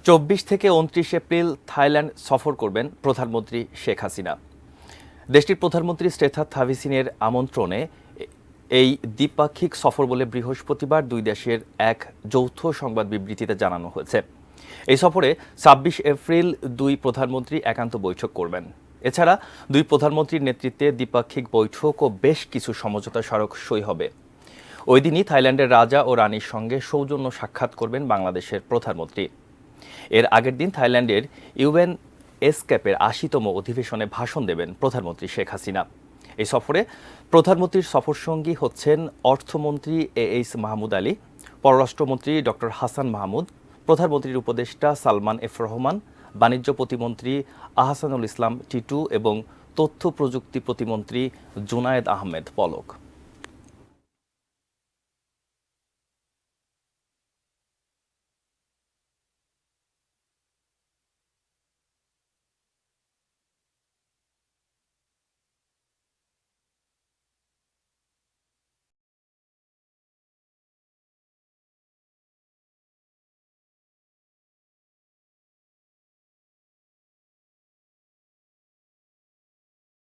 24 থেকে 29 April Thailand সফর করবেন প্রধানমন্ত্রী শেখ হাসিনা। দেশটির প্রধানমন্ত্রী স্টেফান থাভিসিনের আমন্ত্রণে এই দ্বিপাক্ষিক সফর বলে বৃহস্পতিবার দুই দেশের এক যৌথ সংবাদ বিবৃতিতে জানানো হয়েছে। এই সফরে 26 এপ্রিল দুই প্রধানমন্ত্রী একান্ত বৈঠক করবেন। এছাড়া দুই প্রধানমন্ত্রীর নেতৃত্বে দ্বিপাক্ষিক বৈঠক ও বেশ কিছু সমঝোতা স্মারক সই হবে। ওই দিনই থাইল্যান্ডের রাজা ও রানীর সঙ্গে সৌজন্য সাক্ষাৎ করবেন বাংলাদেশের প্রধানমন্ত্রী। এর আগের দিন থাইল্যান্ডের ইউএন এসক্যাপের ৮০তম অধিবেশনে ভাষণ দেবেন প্রধানমন্ত্রী শেখ হাসিনা। এই সফরে প্রধানমন্ত্রীর সফরসঙ্গী হচ্ছেন অর্থমন্ত্রী এইচ মাহমুদ আলী, পররাষ্ট্রমন্ত্রী ডক্টর হাসান মাহমুদ, প্রধানমন্ত্রীর উপদেষ্টা সালমান এফ রহমান, বাণিজ্য প্রতিমন্ত্রী আহসানুল ইসলাম টিটু এবং তথ্য প্রযুক্তি প্রতিমন্ত্রী জুনায়েদ আহমেদ পলক।